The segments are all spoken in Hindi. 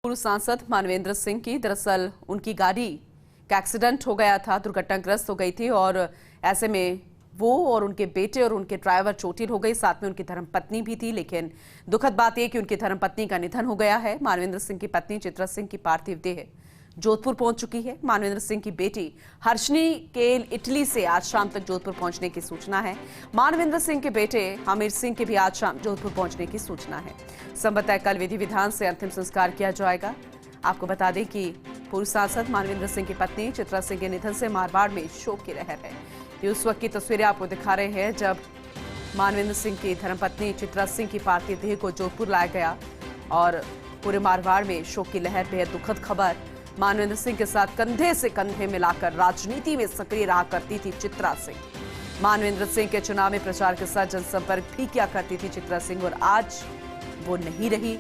पूर्व सांसद मानवेंद्र सिंह की दरअसल उनकी गाड़ी का एक्सीडेंट हो गया था, दुर्घटनाग्रस्त हो गई थी और ऐसे में वो और उनके बेटे और उनके ड्राइवर चोटिल हो गई। साथ में उनकी धर्मपत्नी भी थी, लेकिन दुखद बात यह कि उनकी धर्मपत्नी का निधन हो गया है। मानवेंद्र सिंह की पत्नी चित्रा सिंह की पार्थिव देह जोधपुर पहुंच चुकी है। मानवेंद्र सिंह की बेटी हर्षनी के इटली से आज शाम तक जोधपुर पहुंचने की सूचना है। मानवेंद्र सिंह के बेटे हमीर सिंह के भी आज शाम जोधपुर पहुंचने की सूचना है। संभवतः कल विधि विधान से अंतिम संस्कार किया जाएगा। आपको बता दें कि पूर्व सांसद मानवेंद्र सिंह की पत्नी चित्रा सिंह के निधन से मारवाड़ में शोक की लहर है। ये उस वक्त की तस्वीरें आपको दिखा रहे हैं जब मानवेंद्र सिंह की धर्मपत्नी चित्रा सिंह की पार्थिव देह को जोधपुर लाया गया और पूरे मारवाड़ में शोक की लहर। बेहद दुखद खबर। मानवेंद्र सिंह के साथ कंधे से कंधे मिलाकर राजनीति में सक्रिय रहा करती थी चित्रा सिंह। मानवेंद्र सिंह के चुनावी प्रचार के साथ जनसंपर्क भी किया करती थी चित्रा सिंह और आज वो नहीं रही।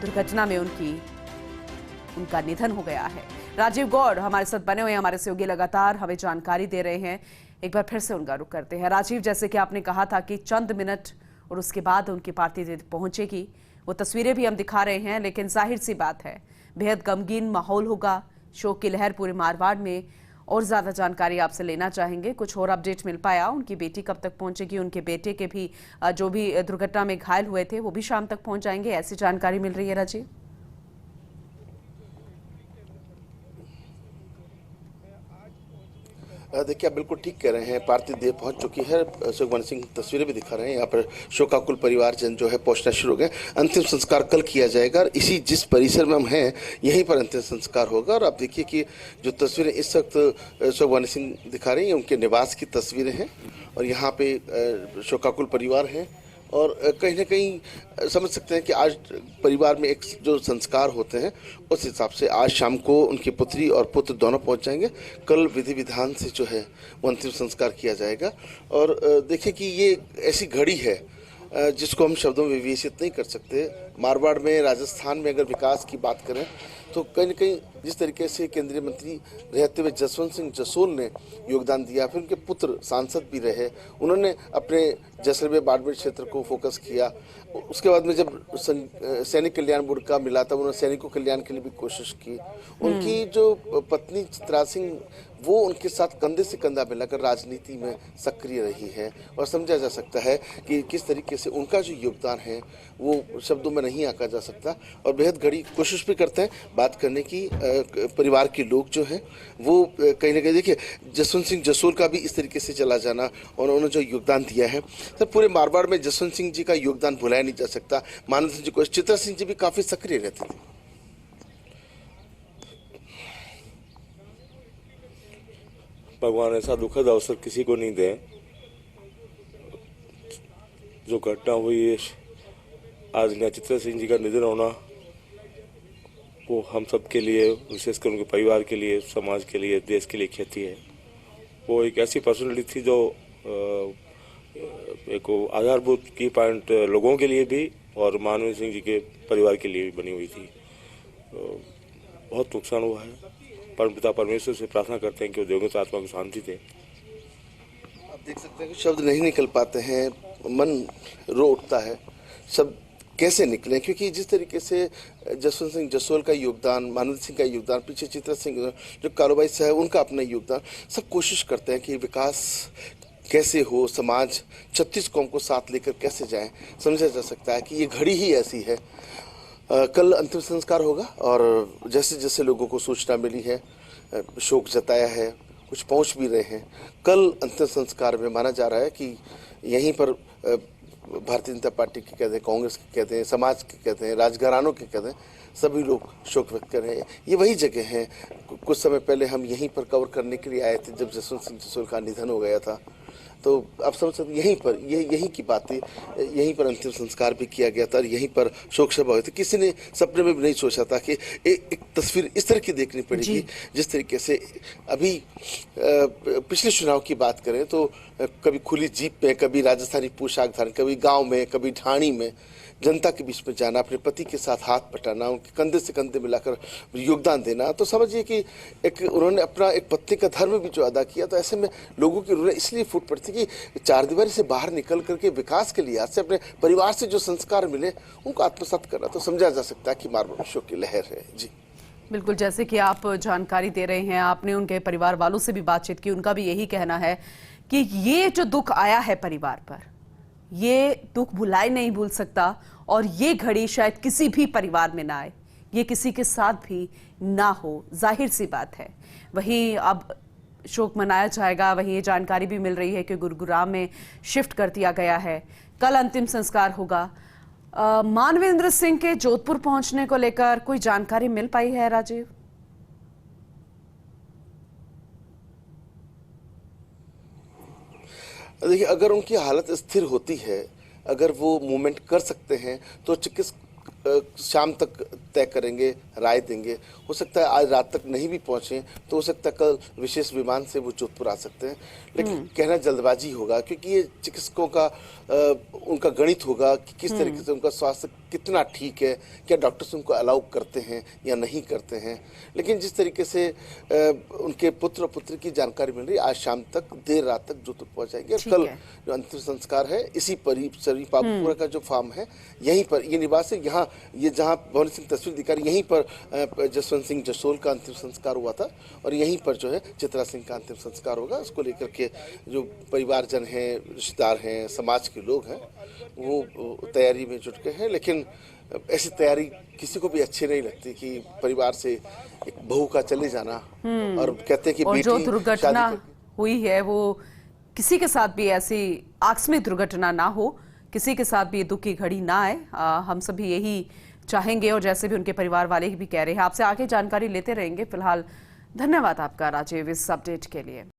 दुर्घटना में उनका निधन हो गया है। राजीव गौड़ हमारे साथ बने हुए हैं, हमारे सहयोगी लगातार हमें जानकारी दे रहे हैं। एक बार फिर से उनका रुख करते हैं। राजीव, जैसे कि आपने कहा था कि चंद मिनट और उसके बाद उनकी पार्थिव देह पहुंचेगी, वो तस्वीरें भी हम दिखा रहे हैं, लेकिन जाहिर सी बात है बेहद गमगीन माहौल होगा, शोक की लहर पूरे मारवाड़ में। और ज्यादा जानकारी आपसे लेना चाहेंगे, कुछ और अपडेट मिल पाया? उनकी बेटी कब तक पहुंचेगी? उनके बेटे के भी जो भी दुर्घटना में घायल हुए थे वो भी शाम तक पहुंच जाएंगे, ऐसी जानकारी मिल रही है राजीव? देखिए, आप बिल्कुल ठीक कह रहे हैं। पार्थिव देह पहुंच चुकी है। सुखवंत सिंह तस्वीरें भी दिखा रहे हैं। यहाँ पर शोकाकुल परिवारजन जो है पहुंचना शुरू हो गए। अंतिम संस्कार कल किया जाएगा और इसी जिस परिसर में हम हैं यहीं पर अंतिम संस्कार होगा। और आप देखिए कि जो तस्वीरें इस वक्त सुखवंत सिंह दिखा रही हैं उनके निवास की तस्वीरें हैं और यहाँ पे शोकाकुल परिवार है। और कहीं ना कहीं समझ सकते हैं कि आज परिवार में एक जो संस्कार होते हैं उस हिसाब से आज शाम को उनकी पुत्री और पुत्र दोनों पहुंच जाएंगे। कल विधि विधान से जो है वो अंतिम संस्कार किया जाएगा। और देखिए कि ये ऐसी घड़ी है जिसको हम शब्दों में विवेचित नहीं कर सकते। मारवाड़ में, राजस्थान में अगर विकास की बात करें तो कहीं न कहीं जिस तरीके से केंद्रीय मंत्री रहते हुए जसवंत सिंह जसोल ने योगदान दिया, फिर उनके पुत्र सांसद भी रहे, उन्होंने अपने जैसलमेर बाड़मेर क्षेत्र को फोकस किया। उसके बाद में जब सैनिक कल्याण बोर्ड का मिला था, उन्होंने सैनिकों कल्याण के लिए भी कोशिश की। उनकी जो पत्नी चित्रा सिंह वो उनके साथ कंधे से कंधा मिलाकर राजनीति में सक्रिय रही है और समझा जा सकता है कि किस तरीके से उनका जो योगदान है वो शब्दों में नहीं आंका जा सकता। और बेहद घड़ी कोशिश भी करते हैं बात करने की। परिवार के लोग जो हैं वो कहीं ना कहीं देखिए जसवंत सिंह जसोल का भी इस तरीके से चला जाना और उन्होंने जो योगदान दिया है तो पूरे मारवाड़ में जसवंत सिंह जी का योगदान भुलाया नहीं जा सकता। मानवेंद्र सिंह जी को, चित्रा सिंह जी भी काफी सक्रिय रहते थे। भगवान ऐसा दुखद अवसर किसी को नहीं दे। जो घटना हुई है आज चित्रा सिंह जी का निधन होना वो हम सब के लिए, विशेषकर उनके परिवार के लिए, समाज के लिए, देश के लिए क्षति है। वो एक ऐसी पर्सनैलिटी थी जो एक आधारभूत की पॉइंट लोगों के लिए भी और मानवेंद्र सिंह जी के परिवार के लिए भी बनी हुई थी। तो बहुत नुकसान हुआ है। परमपिता परमेश्वर से प्रार्थना करते हैं कि वो दिवंगत आत्मा को शांति दे। आप देख सकते हैं कि शब्द नहीं निकल पाते हैं, मन रो उठता है। शब्द कैसे निकले, क्योंकि जिस तरीके से जसवंत सिंह जसोल का योगदान, मानवेंद्र सिंह का योगदान, पीछे चित्रा सिंह जो कारोबारी साहब उनका अपना योगदान, सब कोशिश करते हैं कि विकास कैसे हो, समाज 36 कौम को साथ लेकर कैसे जाए। समझा जा सकता है कि ये घड़ी ही ऐसी है। कल अंतिम संस्कार होगा और जैसे जैसे लोगों को सूचना मिली है, शोक जताया है, कुछ पहुंच भी रहे हैं। कल अंतिम संस्कार में माना जा रहा है कि यहीं पर भारतीय जनता पार्टी के कहते हैं, कांग्रेस के कहते हैं, समाज के कहते हैं, राजघरानों के कहते हैं, सभी लोग शोक व्यक्त कर रहे हैं। ये वही जगह है, कुछ समय पहले हम यहीं पर कवर करने के लिए आए थे जब जसवंत सिंह जसोल का निधन हो गया था। तो आप समझ सकते यहीं पर यहीं की बातें, यहीं पर अंतिम संस्कार भी किया गया था और यहीं पर शोक सभा हुई थी। किसी ने सपने में भी नहीं सोचा था कि एक तस्वीर इस तरह की देखनी पड़ेगी। जिस तरीके से अभी पिछले चुनाव की बात करें तो कभी खुली जीप में, कभी राजस्थानी पोशाक धारण, कभी गांव में, कभी ढाणी में, जनता के बीच में जाना, अपने पति के साथ हाथ बटाना, उनके कंधे से कंधे मिलाकर योगदान देना, तो समझिए कि एक उन्होंने अपना एक पत्नी का धर्म भी जो अदा किया। तो ऐसे में लोगों की रूह इसलिए फूट पड़ती कि चारदीवारी से बाहर निकल करके विकास के लिहाज से अपने परिवार से जो संस्कार मिले उनको आत्मसात करना, तो समझा जा सकता है कि मार्बल शो की लहर है। जी बिल्कुल, जैसे कि आप जानकारी दे रहे हैं, आपने उनके परिवार वालों से भी बातचीत की, उनका भी यही कहना है कि ये जो दुख आया है परिवार पर, ये दुख भुलाए नहीं भूल सकता और ये घड़ी शायद किसी भी परिवार में ना आए, ये किसी के साथ भी ना हो, जाहिर सी बात है। वहीं अब शोक मनाया जाएगा, वहीं ये जानकारी भी मिल रही है कि गुरुग्राम में शिफ्ट कर दिया गया है, कल अंतिम संस्कार होगा। मानवेंद्र सिंह के जोधपुर पहुंचने को लेकर कोई जानकारी मिल पाई है राजीव? देखिए, अगर उनकी हालत स्थिर होती है, अगर वो मूवमेंट कर सकते हैं तो चिकित्सक शाम तक तय करेंगे, राय देंगे। हो सकता है आज रात तक नहीं भी पहुंचे तो हो सकता है कल विशेष विमान से वो जोधपुर आ सकते हैं, लेकिन कहना जल्दबाजी होगा क्योंकि ये चिकित्सकों का उनका गणित होगा कि किस तरीके से उनका स्वास्थ्य कितना ठीक है, क्या डॉक्टर्स उनको अलाउ करते हैं या नहीं करते हैं। लेकिन जिस तरीके से उनके पुत्र और पुत्री की जानकारी मिल रही है, आज शाम तक देर रात तक जोधपुर पहुंच जाएंगे और कल जो अंतिम संस्कार है इसी पापूपुरा का जो फार्म है यहीं पर, ये निवास है, यहाँ ये जहाँ भवन सिंह तस्वीर दिखा रही, यहीं पर जसवंत सिंह जसोल का अंतिम संस्कार हुआ था और यहीं पर जो है चित्रा सिंह का अंतिम संस्कार होगा। उसको लेकर के जो परिवारजन हैं, रिश्तेदार हैं, समाज के लोग हैं, वो तैयारी में जुट गए हैं। लेकिन ऐसी तैयारी किसी को भी अच्छी नहीं लगती कि परिवार से एक बहू का चले जाना, और कहते हैं कि और बेटी जो दुर्घटना हुई है वो किसी के साथ भी ऐसी आकस्मिक दुर्घटना ना हो, किसी के साथ भी ये दुख की घड़ी ना आए, हम सभी यही चाहेंगे और जैसे भी उनके परिवार वाले भी कह रहे हैं। आपसे आगे जानकारी लेते रहेंगे। फिलहाल धन्यवाद आपका राजीव इस अपडेट के लिए।